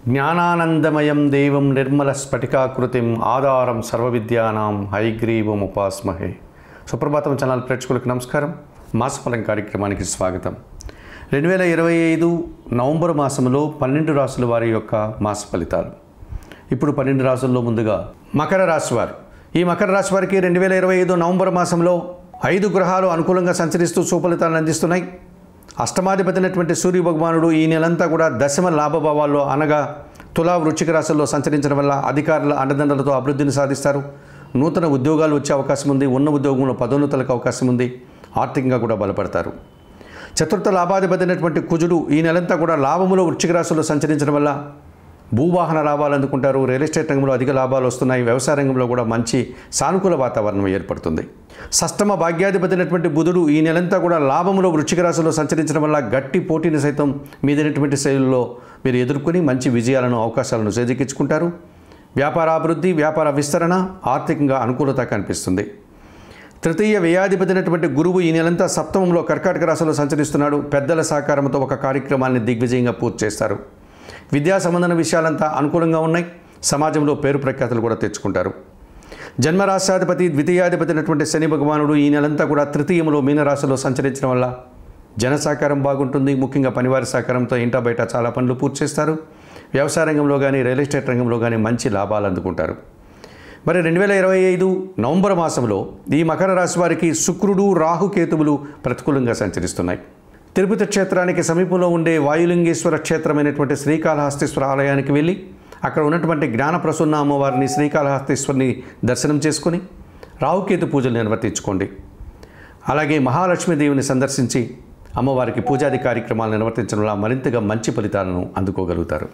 జ్ఞానానందమయం దేవం నిర్మల స్ఫటికాకృతిం ఆధారం సర్వవిద్యానాం హైగ్రీవం ఉపాస్మహే. సుప్రభాతం ఛానల్ ప్రేక్షకులకు నమస్కారం. మాసఫలం కార్యక్రమానికి స్వాగతం. 2025 నవంబర్ మాసంలో 12 రాశుల వారి యొక్క మాస ఫలితాలు. ఇప్పుడు 12 రాశుల్లో ముందుగా మకర రాశి వారు. ఈ మకర రాశి వారికి 2025 నవంబర్ మాసంలో 5 గ్రహాలు అనుకూలంగా సంచరిస్తూ సుఫలితాలను అందిస్తున్నాయి. అష్టమాధిపతినటువంటి సూర్య భగవానుడు ఈ నెలంతా కూడా దశమ లాభభావాల్లో అనగా తులా వృశ్చిక రాశుల్లో సంచరించడం వల్ల అధికారుల అండదండలతో అభివృద్ధిని సాధిస్తారు. నూతన ఉద్యోగాలు వచ్చే అవకాశం ఉంది. ఉన్న ఉద్యోగంలో పదోన్నతులకు అవకాశం ఉంది. ఆర్థికంగా కూడా బలపడతారు. చతుర్థ లాభాధిపతినటువంటి కుజుడు ఈ నెలంతా కూడా లాభములో వృశ్చిక రాశుల్లో సంచరించడం వల్ల భూవాహన లాభాలు అందుకుంటారు. రియల్ ఎస్టేట్ రంగంలో అధిక లాభాలు వస్తున్నాయి. వ్యవసాయ రంగంలో కూడా మంచి సానుకూల వాతావరణం ఏర్పడుతుంది. షష్టమ భాగ్యాధిపతినటువంటి బుధుడు ఈ నెలంతా కూడా లాభములో వృశ్చిక రాశిలో సంచరించడం వల్ల గట్టి పోటీని సైతం మీదైనటువంటి శైలిలో మీరు ఎదుర్కొని మంచి విజయాలను అవకాశాలను చేజిక్కించుకుంటారు. వ్యాపార అభివృద్ధి, వ్యాపార విస్తరణ, ఆర్థికంగా అనుకూలత కనిపిస్తుంది. తృతీయ వ్యయాధిపతినటువంటి గురువు ఈ నెలంతా సప్తమంలో కర్కాటక రాశిలో సంచరిస్తున్నాడు. పెద్దల సహకారంతో ఒక కార్యక్రమాన్ని దిగ్విజయంగా పూర్తి చేస్తారు. విద్యా సంబంధన విషయాలంతా అనుకూలంగా ఉన్నాయి. సమాజంలో పేరు ప్రఖ్యాతులు కూడా తెచ్చుకుంటారు. జన్మరాశ్యాధిపతి ద్వితీయాధిపతినటువంటి శని భగవానుడు ఈ నెలంతా కూడా తృతీయంలో మీనరాశిలో సంచరించడం వల్ల జన సహకారం బాగుంటుంది. ముఖ్యంగా పనివారి సహకారంతో ఇంటా బయట చాలా పనులు పూర్తి చేస్తారు. వ్యవసాయ రంగంలో కానీ రియల్ ఎస్టేట్ రంగంలో కానీ మంచి లాభాలు అందుకుంటారు. మరి 2025 నవంబర్ మాసంలో ఈ మకర రాశి వారికి శుక్రుడు, రాహుకేతువులు ప్రతికూలంగా సంచరిస్తున్నాయి. తిరుపతి క్షేత్రానికి సమీపంలో ఉండే వాయులింగేశ్వర క్షేత్రమైనటువంటి శ్రీకాళహస్తీశ్వర ఆలయానికి వెళ్ళి అక్కడ ఉన్నటువంటి జ్ఞానప్రసన్న అమ్మవారిని, శ్రీకాళహస్తీశ్వరిని దర్శనం చేసుకొని రాహుకేతు పూజలు నిర్వర్తించుకోండి. అలాగే మహాలక్ష్మీదేవిని సందర్శించి అమ్మవారికి పూజాది కార్యక్రమాలు నిర్వర్తించడం వల్ల మరింతగా మంచి ఫలితాలను అందుకోగలుగుతారు.